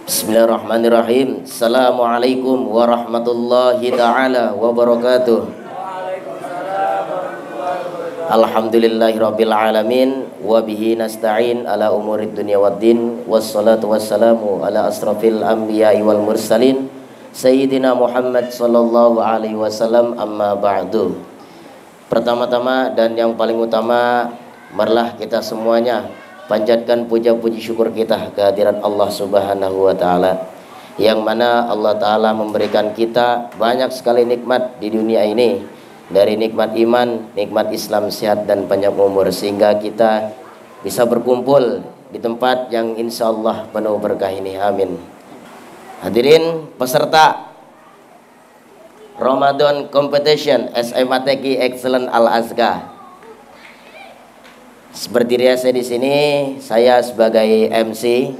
Bismillahirrahmanirrahim. Assalamualaikum warahmatullahi ta'ala wabarakatuh. Alhamdulillahirabbil alamin wa bihi nasta'in ala umurid dunya waddin wassalatu wassalamu ala asrafil anbiya'i wal mursalin sayyidina Muhammad sallallahu alaihi wasallam, amma ba'du. Pertama-tama dan yang paling utama, marilah kita semuanya panjatkan puja-puji syukur kita kehadiran Allah Subhanahu wa taala, yang mana Allah taala memberikan kita banyak sekali nikmat di dunia ini, dari nikmat iman, nikmat Islam, sehat dan panjang umur, sehingga kita bisa berkumpul di tempat yang insya Allah penuh berkah ini. Amin. Hadirin peserta Ramadan Competition SMATQ Excellent Al-Azka. Seperti biasa di sini, saya sebagai MC,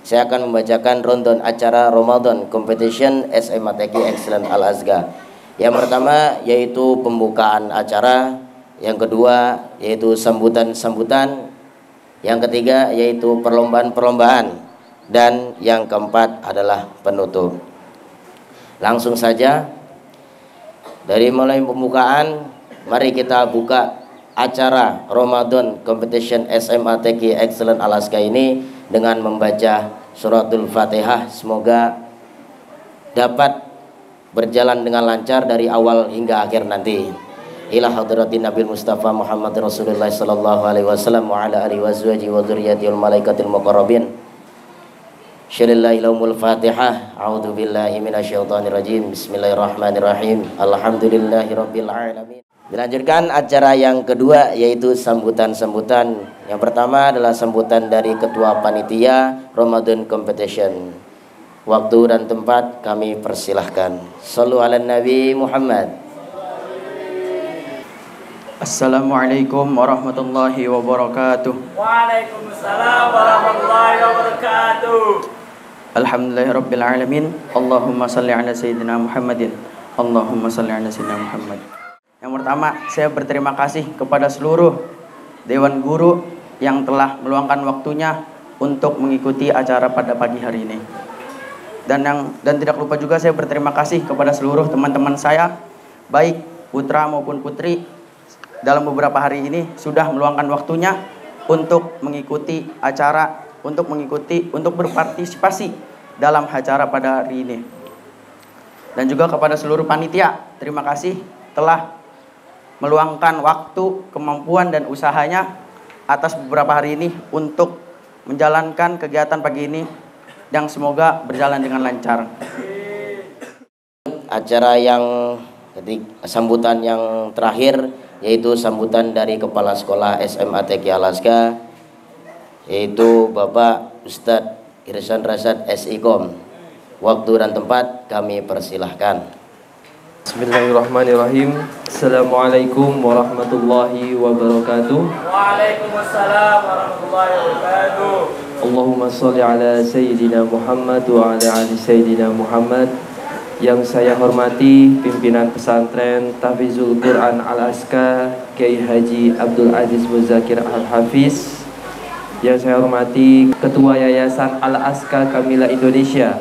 saya akan membacakan rundown acara Ramadan Competition SMATQ Excellent Al-Azka. Yang pertama yaitu pembukaan acara, yang kedua yaitu sambutan-sambutan, yang ketiga yaitu perlombaan-perlombaan, dan yang keempat adalah penutup. Langsung saja, dari mulai pembukaan, mari kita buka acara Ramadan Competition SMATQ Excellent Al-Azka ini dengan membaca suratul Fatihah. Semoga dapat berjalan dengan lancar dari awal hingga akhir nanti. Ila hadratin Nabi Mustafa Muhammad Rasulullah sallallahu alaihi wasallam wa ala alihi wazwaji wa dzurriyyatil malaikatil muqarrabin. Syallallahul Fatihah. A'udzu billahi minasyaitonir rajim. Bismillahirrahmanirrahim. Alhamdulillahirabbil alamin. Dilanjutkan acara yang kedua yaitu sambutan-sambutan. Yang pertama adalah sambutan dari Ketua Panitia Ramadan Competition. Waktu dan tempat kami persilahkan. Shallu ala Nabi Muhammad. Assalamualaikum warahmatullahi wabarakatuh. Waalaikumsalam warahmatullahi wabarakatuh. Alhamdulillahirabbil alamin. Allahumma shalli ala sayyidina Muhammadin. Allahumma shalli ala sayyidina Muhammad. Yang pertama, saya berterima kasih kepada seluruh Dewan Guru yang telah meluangkan waktunya untuk mengikuti acara pada pagi hari ini. Dan tidak lupa juga saya berterima kasih kepada seluruh teman-teman saya, baik putra maupun putri, dalam beberapa hari ini sudah meluangkan waktunya untuk mengikuti acara, untuk berpartisipasi dalam acara pada hari ini. Dan juga kepada seluruh panitia, terima kasih telah meluangkan waktu, kemampuan dan usahanya atas beberapa hari ini untuk menjalankan kegiatan pagi ini yang semoga berjalan dengan lancar. Acara yang sambutan yang terakhir yaitu sambutan dari Kepala Sekolah SMATQ Al-Azka, yaitu Bapak Ustadz Irsan Rasad SIKOM. Waktu dan tempat kami persilahkan. Bismillahirrahmanirrahim. Assalamualaikum warahmatullahi wabarakatuh. Waalaikumsalam warahmatullahi wabarakatuh. Allahumma sholli ala sayyidina Muhammad wa ala ali sayyidina Muhammad. Yang saya hormati pimpinan pesantren Tahfizul Quran Al-Azka Kiai Haji Abdul Aziz Muzakir Al-Hafiz. Yang saya hormati Ketua Yayasan Al-Azka Kamila Indonesia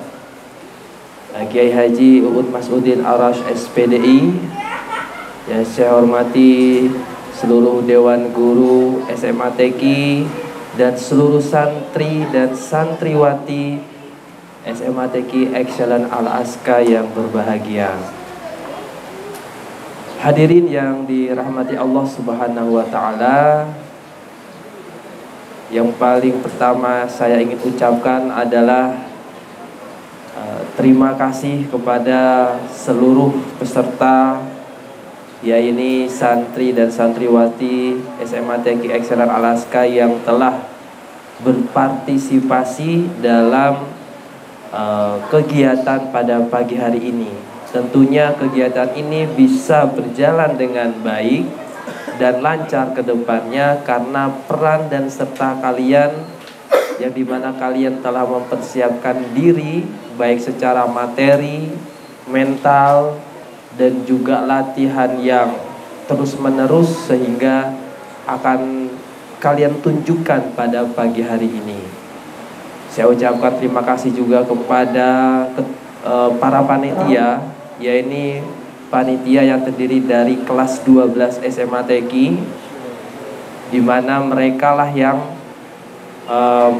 Kiai Haji Uud Mas'udin Arash SPDI. Yang saya hormati seluruh Dewan Guru SMATQ dan seluruh santri dan santriwati SMATQ Excellent Al-Azka yang berbahagia. Hadirin yang dirahmati Allah Subhanahu wa taala, yang paling pertama saya ingin ucapkan adalah terima kasih kepada seluruh peserta, yaitu santri dan santriwati SMATQ Excellent Al-Azka yang telah berpartisipasi dalam kegiatan pada pagi hari ini. Tentunya kegiatan ini bisa berjalan dengan baik dan lancar ke depannya karena peran dan serta kalian yang dimana kalian telah mempersiapkan diri baik secara materi, mental, dan juga latihan yang terus menerus sehingga akan kalian tunjukkan pada pagi hari ini. Saya ucapkan terima kasih juga kepada para panitia, yaitu panitia yang terdiri dari kelas 12 SMA TEKI, di mana mereka lah yang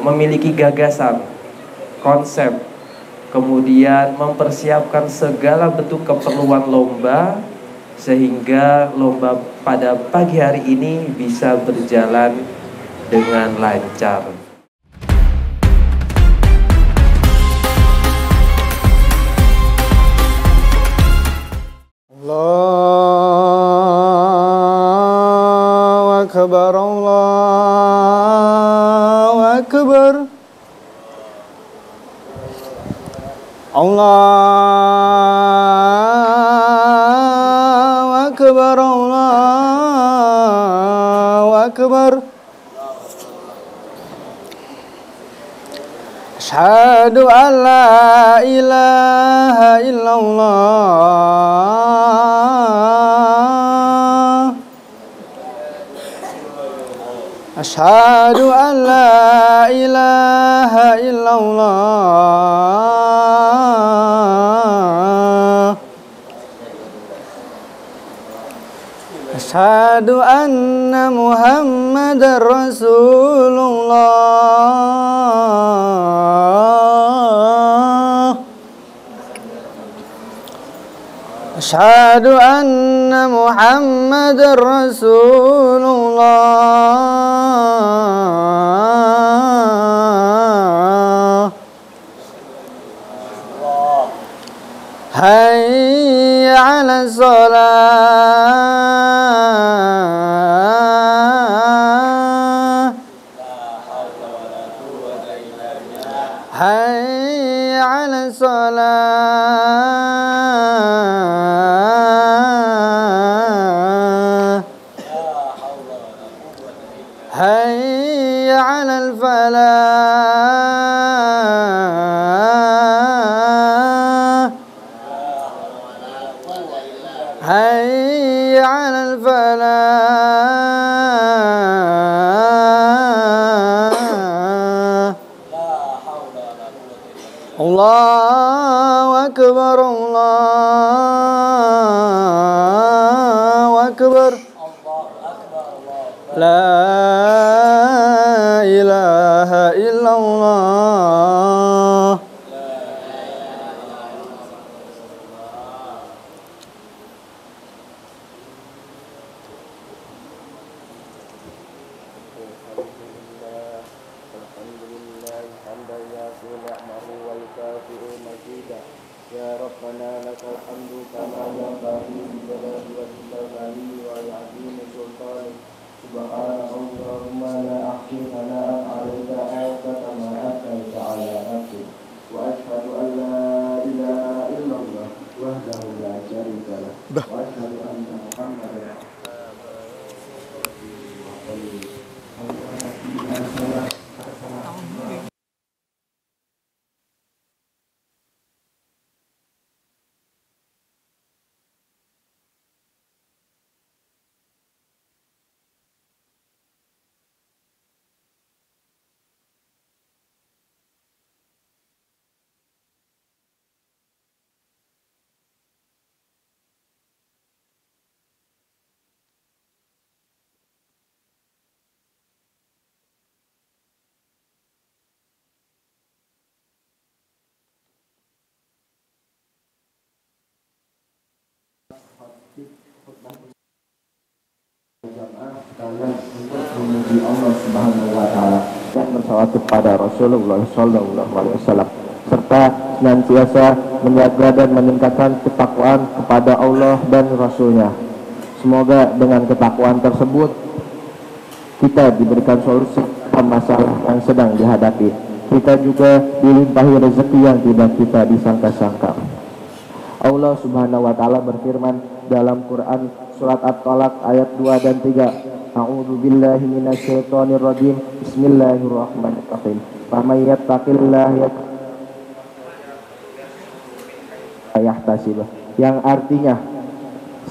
memiliki gagasan, konsep, kemudian mempersiapkan segala bentuk keperluan lomba sehingga lomba pada pagi hari ini bisa berjalan dengan lancar. Allahu Akbar, Allahu Akbar, Allahu Akbar, Allahu Akbar. Asyhadu an la ilaha illallah. Asyhadu an la ilaha illallah. Asyhadu anna Muhammadar Rasulullah. Asyhadu anna Muhammadar Rasulullah. Hayya 'ala shalah. Hayya 'ala shalah. Hayya 'alal falah. Hayya 'alal falah. Allahu Akbar, Allahu Akbar. La ilaha illallah. Ya Rabbana lakal hamdu kama yanbaghi li jalali wajhika wa li'azimi sultanik. Subhanallahumma la ahsi thana'an 'alaika anta kama athnayta 'ala nafsik. Wa ashhadu an la ilaha illallah wahdahu la syarika lah. Wa ashhadu anna Muhammadan sekalian untuk memuji Allah Subhanahu wa taala dan bersalawat kepada Rasulullah sallallahu alaihi wasallam serta senantiasa menjaga dan meningkatkan ketakwaan kepada Allah dan Rasulnya. Semoga dengan ketakwaan tersebut kita diberikan solusi masalah yang sedang dihadapi. Kita juga dilimpahi rezeki yang tidak kita disangka-sangka. Allah Subhanahu wa taala berfirman dalam Quran surat At-Talaq ayat 2 dan 3. A'udzu billahi minasyaitonir rajim. Bismillahirrahmanirrahim. wa may yattaqillaha yahtasib, yang artinya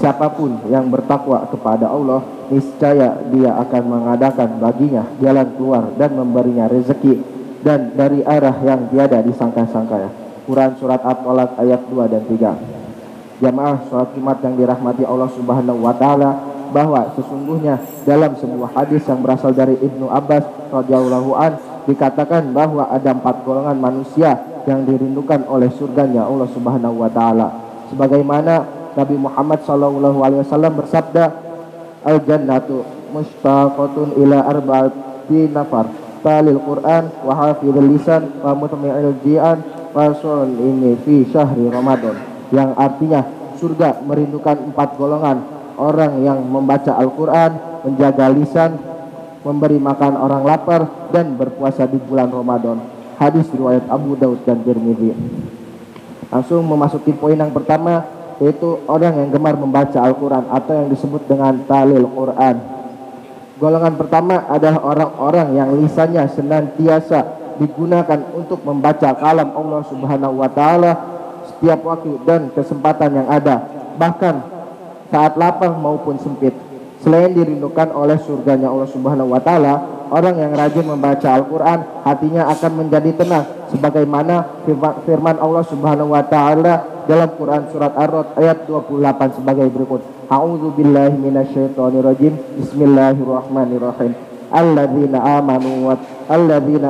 siapapun yang bertakwa kepada Allah, niscaya dia akan mengadakan baginya jalan keluar dan memberinya rezeki dan dari arah yang tiada disangka-sangka. Quran surat At-Tolak ayat 2 dan 3. Jamaah sholat Jumat yang dirahmati Allah Subhanahu wa taala, bahwa sesungguhnya dalam sebuah hadis yang berasal dari Ibnu Abbas radhiyallahu an dikatakan bahwa ada 4 golongan manusia yang dirindukan oleh surganya Allah Subhanahu wa taala. Sebagaimana Nabi Muhammad sallallahu alaihi wasallam bersabda, al-jannatu mushtaqatun ila arba'ati nafar, talil Quran wa hafizul lisan wa mutami'il ji'an wa ini fi syahri Ramadan, yang artinya surga merindukan 4 golongan: orang yang membaca Al-Quran, menjaga lisan, memberi makan orang lapar, dan berpuasa di bulan Ramadan. Hadis riwayat Abu Daud dan Tirmidzi. Langsung memasuki poin yang pertama, yaitu orang yang gemar membaca Al-Quran atau yang disebut dengan talil Quran. Golongan pertama adalah orang-orang yang lisannya senantiasa digunakan untuk membaca kalam Allah Subhanahu wa taala setiap waktu dan kesempatan yang ada, bahkan saat lapang maupun sempit. Selain dirindukan oleh surganya Allah Subhanahu wa taala, orang yang rajin membaca Al-Quran hatinya akan menjadi tenang, sebagaimana firman Allah Subhanahu wa taala dalam Quran surat Ar-Ra'd ayat 28 sebagai berikut. A'udzu billahi minasyaitonir rajim. Bismillahirrahmanirrahim. Alladzina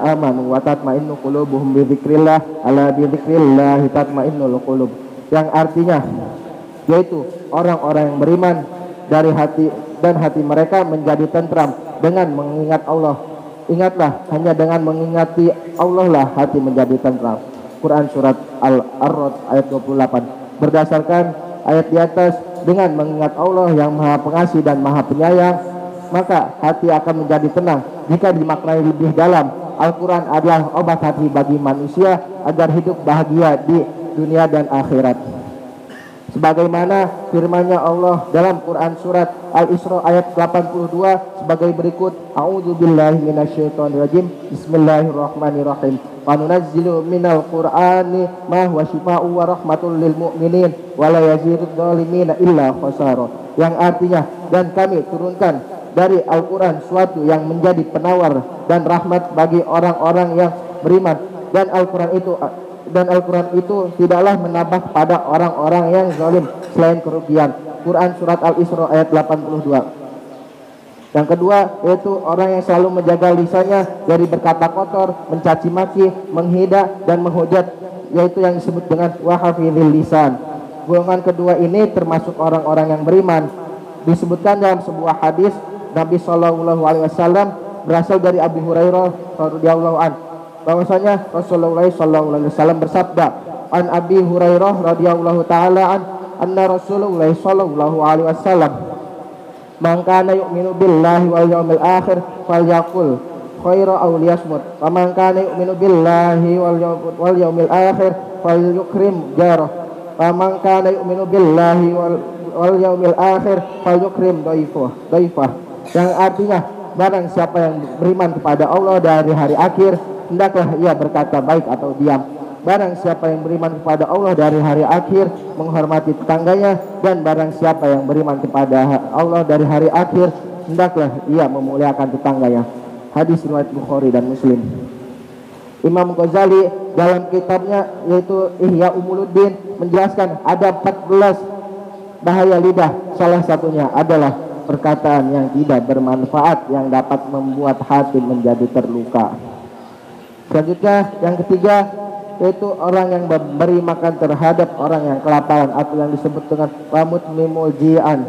amanu wa tatma'innu qulubuhum bi dzikrillah, ala bi dzikrillah tatma'innul qulub. Yang artinya yaitu orang-orang yang beriman dari hati dan hati mereka menjadi tentram dengan mengingat Allah. Ingatlah, hanya dengan mengingati Allah lah hati menjadi tentram. Quran surat Ar-Ra'd ayat 28. Berdasarkan ayat di atas, dengan mengingat Allah yang Maha Pengasih dan Maha Penyayang, maka hati akan menjadi tenang. Jika dimaknai lebih dalam, Al-Quran adalah obat hati bagi manusia agar hidup bahagia di dunia dan akhirat. Sebagaimana firman-Nya Allah dalam Quran surat Al-Isra ayat 82 sebagai berikut. A'udzu billahi minasyaitonir rajim. Bismillahirrahmanirrahim. Wa nunazzilu minal Qur'ani ma huwa syifaa'un wa rahmatul lil mu'minin wa la yazidudz zalimina illa khasara. Yang artinya, dan kami turunkan dari Al-Quran suatu yang menjadi penawar dan rahmat bagi orang-orang yang beriman, dan Al-Quran itu tidaklah menambah pada orang-orang yang zalim selain kerugian. Quran surat Al-Isra ayat 82. Yang kedua yaitu orang yang selalu menjaga lisannya dari berkata kotor, mencaci maki, menghina dan menghujat, yaitu yang disebut dengan wahafizil lisan. Golongan kedua ini termasuk orang-orang yang beriman. Disebutkan dalam sebuah hadis Nabi Shallallahu Alaihi Wasallam berasal dari Abu Hurairah radhiyallahu anhu, bahwasanya Rasulullah Shallallahu Alaihi Wasallam bersabda, an Abi Hurairah radhiyallahu taala anna Rasulullah Shallallahu Alaihi Wasallam, man kana yu'minu billahi wal yawmil akhir falyaqul khaira aw liyasmut, wa man kana yu'minu billahi wal yawmil akhir falyukrim jarah, wa man kana yu'minu billahi wal yawmil akhir falyukrim dhaifah. Yang artinya, barang siapa yang beriman kepada Allah dari hari akhir, hendaklah ia berkata baik atau diam. Barang siapa yang beriman kepada Allah dari hari akhir, menghormati tetangganya. Dan barang siapa yang beriman kepada Allah dari hari akhir, hendaklah ia memuliakan tetangganya. Hadis riwayat Bukhari dan Muslim. Imam Ghazali dalam kitabnya yaitu Ihya Ulumuddin menjelaskan ada 14 bahaya lidah. Salah satunya adalah perkataan yang tidak bermanfaat yang dapat membuat hati menjadi terluka. Selanjutnya yang ketiga yaitu orang yang memberi makan terhadap orang yang kelaparan atau yang disebut dengan pamut mimuljian.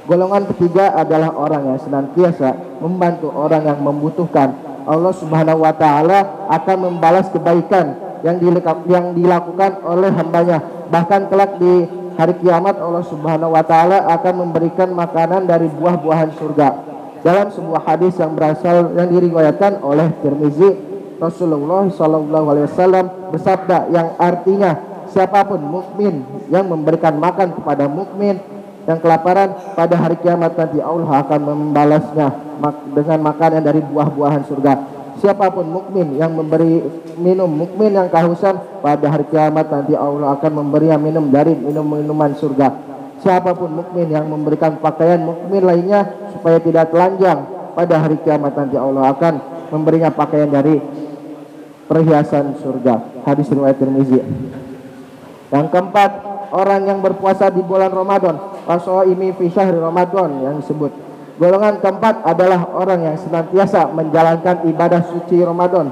Golongan ketiga adalah orang yang senantiasa membantu orang yang membutuhkan. Allah Subhanahu wa taala akan membalas kebaikan yang dilakukan oleh hambanya. Bahkan kelak di hari kiamat Allah Subhanahu wa taala akan memberikan makanan dari buah-buahan surga. Dalam sebuah hadis yang diriwayatkan oleh Tirmizi, Rasulullah sallallahu alaihi wasallam bersabda yang artinya, siapapun mukmin yang memberikan makan kepada mukmin yang kelaparan pada hari kiamat nanti, Allah akan membalasnya dengan makanan dari buah-buahan surga. siapapun mukmin yang memberi minum mukmin yang kehausan, pada hari kiamat nanti Allah akan memberinya minum dari minuman surga. Siapapun mukmin yang memberikan pakaian mukmin lainnya supaya tidak telanjang, pada hari kiamat nanti Allah akan memberinya pakaian dari perhiasan surga. Hadis riwayat Tirmizi. Yang keempat, orang yang berpuasa di bulan Ramadan, wasoimi fi syahri Ramadan, yang disebut. Golongan keempat adalah orang yang senantiasa menjalankan ibadah suci Ramadan.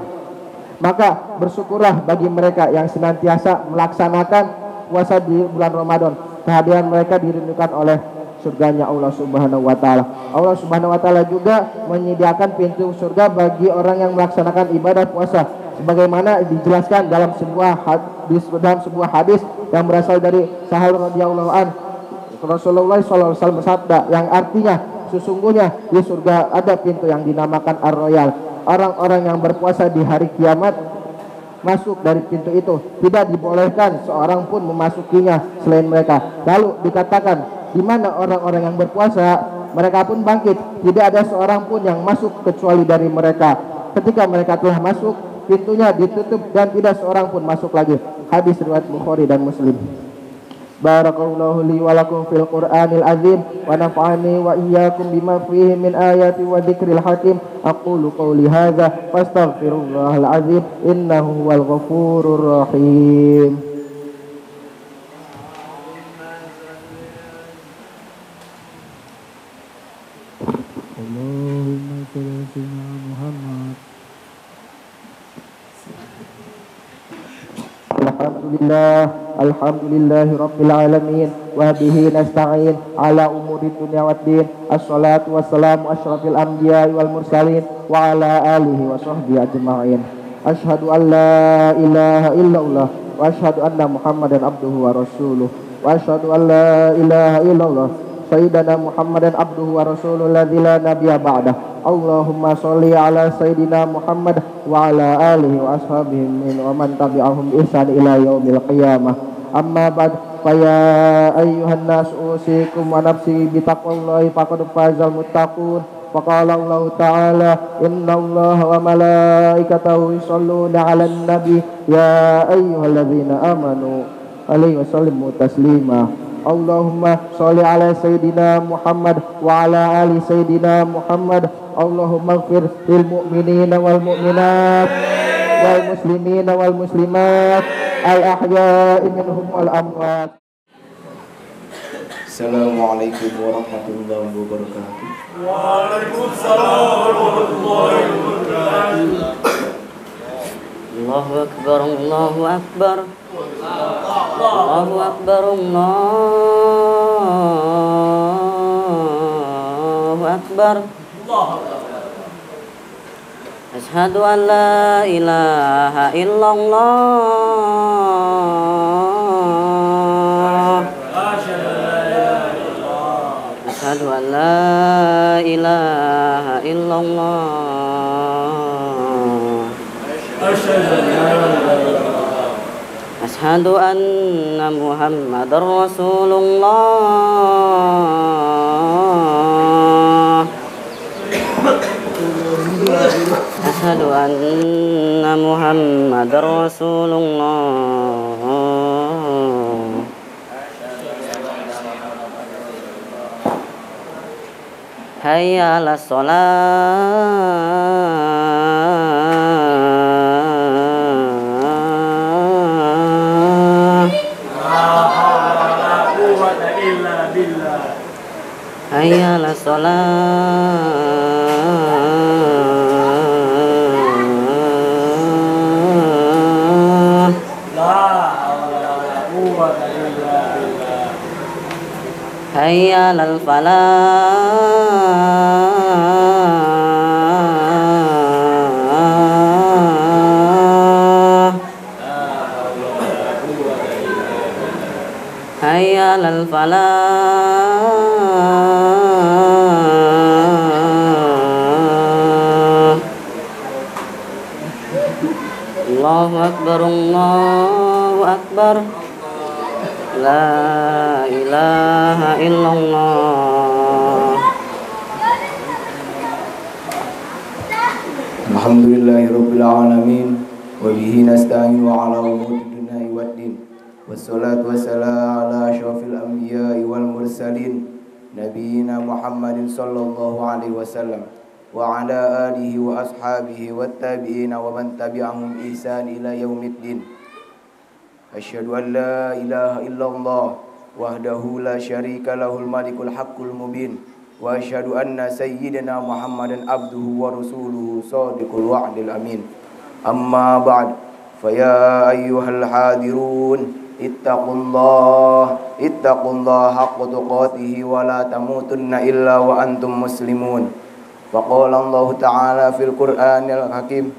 Maka bersyukurlah bagi mereka yang senantiasa melaksanakan puasa di bulan Ramadan. Kehadiran mereka dirindukan oleh surganya Allah Subhanahu wa taala. Allah Subhanahu wa taala juga menyediakan pintu surga bagi orang yang melaksanakan ibadah puasa, sebagaimana dijelaskan dalam sebuah hadis yang berasal dari Sahal radhiyallahu an. Rasulullah SAW bersabda yang artinya, sesungguhnya di surga ada pintu yang dinamakan Ar-Royal. Orang-orang yang berpuasa di hari kiamat masuk dari pintu itu, tidak dibolehkan seorang pun memasukinya selain mereka. Lalu dikatakan, di mana orang-orang yang berpuasa? Mereka pun bangkit, tidak ada seorang pun yang masuk kecuali dari mereka. Ketika mereka telah masuk, pintunya ditutup dan tidak seorang pun masuk lagi. Hadis riwayat Bukhari dan Muslim. Barakallahu li wa lakum fil Qur'anil azim wa nafa'ani wa iyyakum bima fihi min ayati wa dzikril hakim. Aqulu qawli hadza fastaghfirullahal azim innahu huwal ghafurur rahim. Allahumma shalli ala Muhammad. Alhamdulillahi rabbil alamin wa bihi nasta'in ala umuri dunya waddin. Assalatu wassalamu asyrafil anbiya'i wal mursalin wa ala alihi wa sahbihi ajma'in. Asyhadu an la ilaha illallah wa asyhadu anna Muhammadan abduhu wa rasuluh wa asyhadu an la ilaha illallah sayyidina Muhammadan abduhu wa rasuluh alladzi la nabiyya ba'dah. Allahumma sholli ala sayyidina Muhammad wa ala alihi wa ashabihi wa man tabi'ahum bi ihsan ila yaumil qiyamah. Amma ba'd, fa ya ayyuhan nas usikum wa nafsi bi taqwallahi faqad fazal muttaqun. Faqala Allah ta'ala, innallaha wa malaikatahu yusholluna 'alan nabi ya ayyuhalladzina amanu alaihi wasallimu taslima. Allahumma sholli ala sayyidina Muhammad wa ala ali sayyidina Muhammad. Allahumma ighfir lil mu'minina wal mu'minat wal muslimina wal muslimat al ahya'i minhum wal amwat. Assalamualaikum warahmatullahi wabarakatuh. Waalaikumsalam warahmatullahi wabarakatuh. Allahu akbar, Allahu akbar, Allahu akbar, Allahu akbar. Asyhadu an la ilaha illallah. Asyhadu an la ilaha illallah. Asyhadu anna Muhammadar Rasulullah. Asyhadu anna Muhammadar Rasulullah. Hayya 'alas shalah. Hayya 'alas shalah. Hayya 'alal falah. Hayya 'alal falah. Allahu akbar, Allahu akbar. La ilaha illallah. Alhamdulillahirabbil alamin wa bihi nasta'inu ala umuri dunya waddin. Wassalatu wassalamu ala asyrafil anbiya'i wal mursalin nabiyina Muhammadin sallallahu alaihi wasallam wa ala alihi wa ashabihi wat tabi'in wa man tabi'ahum ihsan ila yaumiddin. Asyhadu an la ilaha illallah wahdahu la syarika lahul malikul haqqul mubin wa asyhadu anna sayyidina Muhammadan abduhu wa rasuluhu shadiqul wa'dil amin. Amma ba'd, fa ya ayyuhal hadirun ittaqullah haqqa tuqatih wa la tamutunna illa wa antum muslimun. Wa qala Allah ta'ala fil Qur'anil Hakim,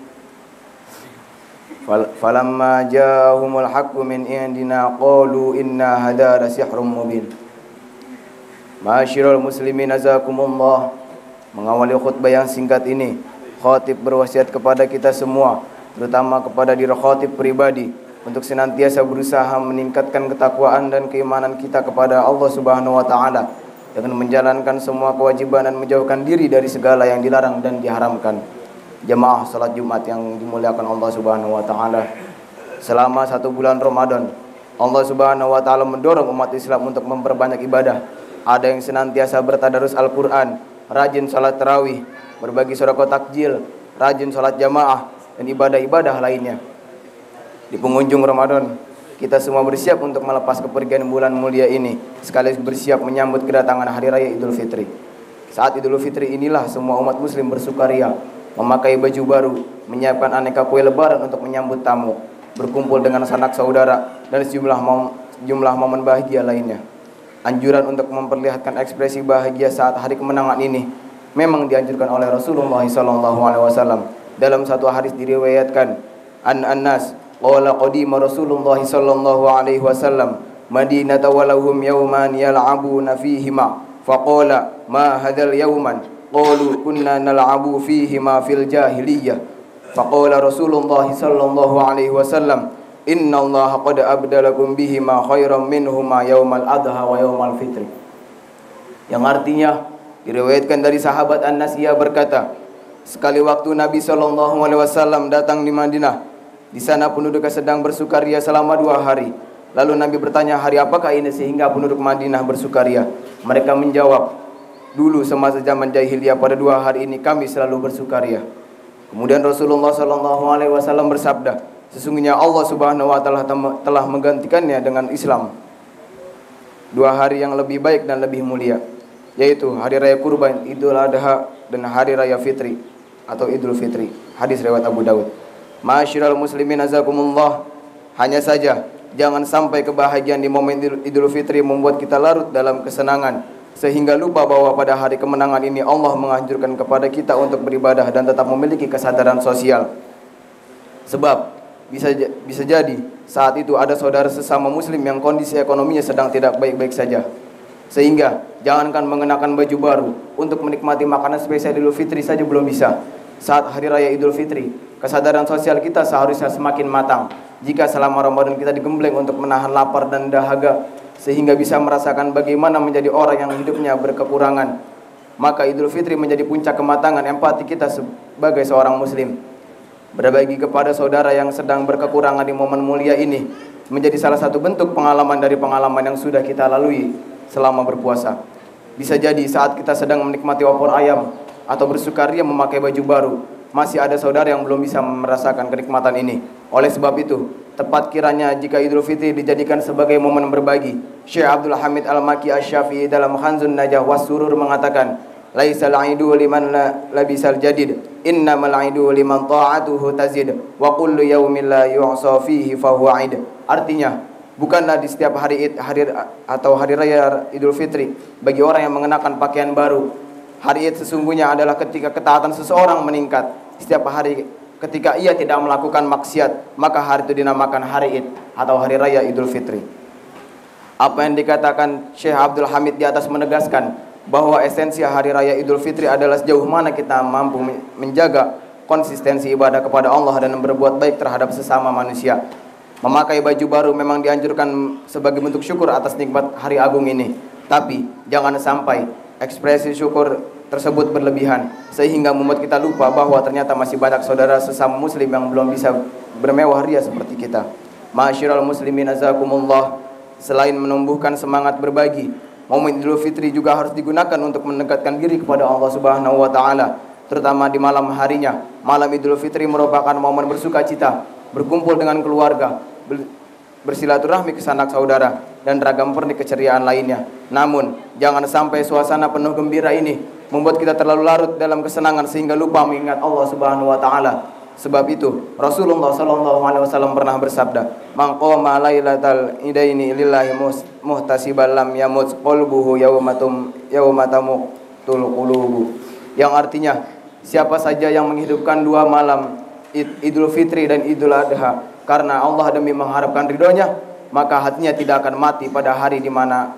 falamma ja'ahumul haqqu min indina qalu inna hadha la sihrun mubin. Ma'asyiral muslimin azakumullah, mengawali khutbah yang singkat ini, khatib berwasiat kepada kita semua, terutama kepada diri khatib pribadi, untuk senantiasa berusaha meningkatkan ketakwaan dan keimanan kita kepada Allah Subhanahu wa taala dengan menjalankan semua kewajiban dan menjauhkan diri dari segala yang dilarang dan diharamkan. Jamaah salat Jumat yang dimuliakan Allah Subhanahu wa taala, selama 1 bulan Ramadan, Allah Subhanahu wa taala mendorong umat Islam untuk memperbanyak ibadah. Ada yang senantiasa bertadarus Al-Quran, rajin salat tarawih, berbagi sedekah takjil, rajin salat jamaah, dan ibadah-ibadah lainnya. Di penghujung Ramadan, kita semua bersiap untuk melepas kepergian bulan mulia ini, sekaligus bersiap menyambut kedatangan Hari Raya Idul Fitri. Saat Idul Fitri inilah semua umat muslim bersukaria, memakai baju baru, menyiapkan aneka kue lebaran untuk menyambut tamu, berkumpul dengan sanak saudara, dan sejumlah momen bahagia lainnya. Anjuran untuk memperlihatkan ekspresi bahagia saat hari kemenangan ini memang dianjurkan oleh Rasulullah SAW. Dalam satu hadis diriwayatkan, An-Nas qala qadima Rasulullah SAW Madinata walahum yawman yal'abuna fihima faqala ma hadzal yawman qalu kunna nal'abu fihima fil jahiliyah faqala Rasulullah SAW Inna Allah qad abdalakum bihima khairan minhuma yaumal adha wa yaumal fitri. Yang artinya diriwayatkan dari sahabat An-Nas, ia berkata, sekali waktu Nabi SAW datang di Madinah. Di sana penduduk sedang bersukaria selama 2 hari. Lalu Nabi bertanya, hari apakah ini sehingga penduduk Madinah bersukaria? Mereka menjawab, dulu semasa zaman jahiliyah pada 2 hari ini kami selalu bersukaria. Kemudian Rasulullah SAW bersabda, sesungguhnya Allah Subhanahu wa taala telah menggantikannya dengan Islam 2 hari yang lebih baik dan lebih mulia, yaitu hari raya kurban Idul Adha dan hari raya Fitri atau Idul Fitri. Hadis riwayat Abu Daud. Ma'asyiral muslimin azakumullah, hanya saja jangan sampai kebahagiaan di momen Idul Fitri membuat kita larut dalam kesenangan sehingga lupa bahwa pada hari kemenangan ini Allah menganjurkan kepada kita untuk beribadah dan tetap memiliki kesadaran sosial. Sebab bisa jadi saat itu ada saudara sesama muslim yang kondisi ekonominya sedang tidak baik-baik saja, sehingga jangankan mengenakan baju baru untuk menikmati makanan spesial Idul Fitri saja belum bisa. Saat hari raya Idul Fitri, kesadaran sosial kita seharusnya semakin matang. Jika selama Ramadan kita digembleng untuk menahan lapar dan dahaga sehingga bisa merasakan bagaimana menjadi orang yang hidupnya berkekurangan, maka Idul Fitri menjadi puncak kematangan empati kita sebagai seorang muslim. Berbagi kepada saudara yang sedang berkekurangan di momen mulia ini menjadi salah satu bentuk pengalaman dari pengalaman yang sudah kita lalui selama berpuasa. Bisa jadi saat kita sedang menikmati opor ayam atau bersukaria memakai baju baru, masih ada saudara yang belum bisa merasakan kenikmatan ini. Oleh sebab itu, tepat kiranya jika Idul Fitri dijadikan sebagai momen berbagi. Syekh Abdul Hamid Al-Maki Asy-Syafi'i dalam Khanzun Najah was-Surur mengatakan, laisal aidu liman labisal jadid, innamal aidu liman ta'atuhu tazid, wa kullu yaumin la yu'sa fihi fahuwa aid. Artinya, bukanlah di setiap hari hari raya Idul Fitri bagi orang yang mengenakan pakaian baru. Hari Id sesungguhnya adalah ketika ketaatan seseorang meningkat. Setiap hari ketika ia tidak melakukan maksiat, maka hari itu dinamakan hari Id atau hari raya Idul Fitri. Apa yang dikatakan Syekh Abdul Hamid di atas menegaskan bahwa esensi hari raya Idul Fitri adalah sejauh mana kita mampu menjaga konsistensi ibadah kepada Allah dan berbuat baik terhadap sesama manusia. Memakai baju baru memang dianjurkan sebagai bentuk syukur atas nikmat hari agung ini. Tapi jangan sampai ekspresi syukur tersebut berlebihan sehingga membuat kita lupa bahwa ternyata masih banyak saudara sesama muslim yang belum bisa bermewah ria seperti kita. Ma'asyiral muslimin azakumullah, selain menumbuhkan semangat berbagi, momen Idul Fitri juga harus digunakan untuk mendekatkan diri kepada Allah Subhanahu wa taala, terutama di malam harinya. Malam Idul Fitri merupakan momen bersukacita, berkumpul dengan keluarga, bersilaturahmi ke sanak saudara, dan ragam pernik keceriaan lainnya. Namun, jangan sampai suasana penuh gembira ini membuat kita terlalu larut dalam kesenangan sehingga lupa mengingat Allah Subhanahu wa taala. Sebab itu, Rasulullah sallallahu alaihi wasallam pernah bersabda, "Man qama lailatal idaini lillahi muhtasiban lam yamut qalbuhu yawmatamul qulubu." Yang artinya, siapa saja yang menghidupkan dua malam Idul Fitri dan Idul Adha karena Allah demi mengharapkan ridhonya, maka hatinya tidak akan mati pada hari di mana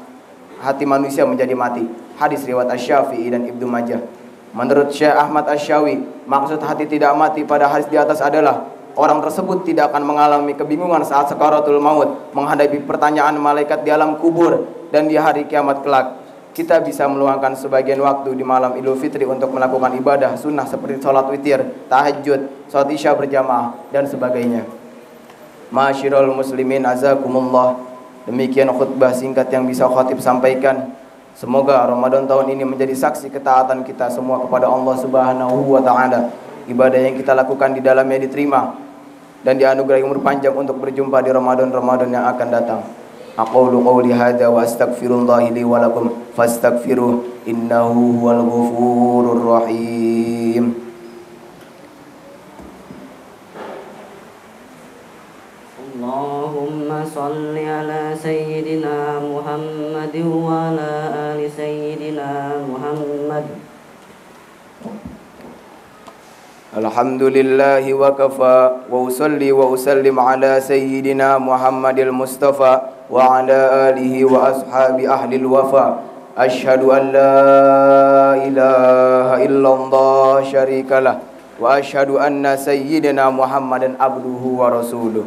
hati manusia menjadi mati. Hadis riwayat Asy-Syafi'i dan Ibnu Majah. Menurut Syekh Ahmad Asy-Syawi, maksud hati tidak mati pada hadis di atas adalah orang tersebut tidak akan mengalami kebingungan saat sakaratul maut, menghadapi pertanyaan malaikat di alam kubur, dan di hari kiamat kelak. Kita bisa meluangkan sebagian waktu di malam Idul Fitri untuk melakukan ibadah sunnah seperti sholat witir, tahajud, sholat isya berjamaah, dan sebagainya. Ma'asyiral muslimin azakumullah, demikian khutbah singkat yang bisa khatib sampaikan. Semoga Ramadan tahun ini menjadi saksi ketaatan kita semua kepada Allah Subhanahu wa taala. Ibadah yang kita lakukan di dalamnya diterima dan dianugerahi umur panjang untuk berjumpa di Ramadan yang akan datang. Aqulu qouli hadza wa astaghfirullah li wa lakum fastaghfiruh innahu huwal ghafurur rahim. Allahumma salli ala sayyidina Muhammad wa ala ali sayyidina Muhammad. Alhamdulillahi wa kafa wa usalli wa usallim ala sayyidina Muhammadil Mustafa wa ala alihi wa ashabi ahlil wafa. Ashhadu an la ilaha illallah syarikalah wa ashhadu anna sayyidina Muhammadan abduhu wa rasuluh.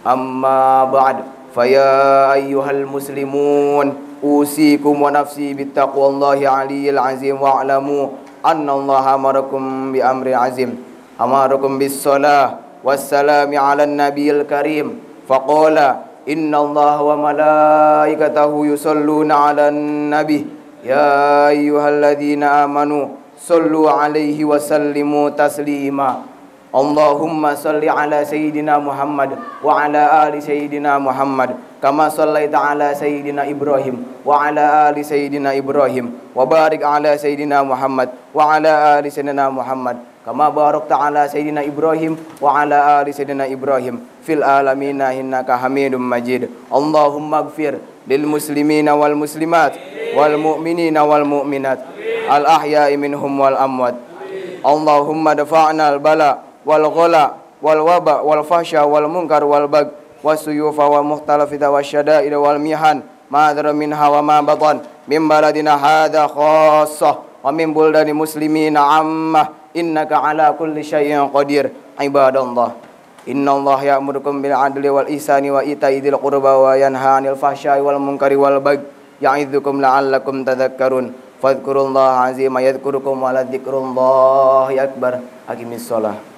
Amma ba'd, faya ayyuhal muslimun, usikum wa nafsi bittaqwallahi aliyil azim wa'lamu anna allaha amarakum bi amri azim, amarakum bis salah wassalami ala nabiyil karim, faqala inna allaha wa malaikatahu yusalluna ala nabi ya ayyuhalladzina amanu sallu alaihi wa sallimu taslima. Allahumma salli ala sayyidina Muhammad wa ala ali sayyidina Muhammad kama sallaita ala sayyidina Ibrahim wa ala ali sayyidina Ibrahim wa barik ala sayyidina Muhammad wa ala ali sayyidina Muhammad kama barakta ala sayyidina Ibrahim wa ala ali sayyidina Ibrahim fil alamin innaka Hamidum Majid. Allahumma ighfir lil muslimina wal muslimat wal mu'minina wal mu'minat al ahya'i minhum wal amwat. Allahumma dafa'na al bala wal ghala wal waba wal fahsya wal munkar wal bag wasuyufa wal mukhtalafita wasyada'id wal mihan ma dhara minha wa ma batan min baladina hadha khassah wa min buldani muslimina ammah innaka ala kulli syai'in qadir. Ibadallah, innallaha ya'murukum bil adli wal ihsani wa ita'i dzil qurba wa yanha 'anil fahsya'i wal munkari wal bag ya'idzukum la'allakum tadhakkarun. Fadhkurullaha 'azima yadhkurukum wa la dzikrullahi akbar. Aqimis shalah.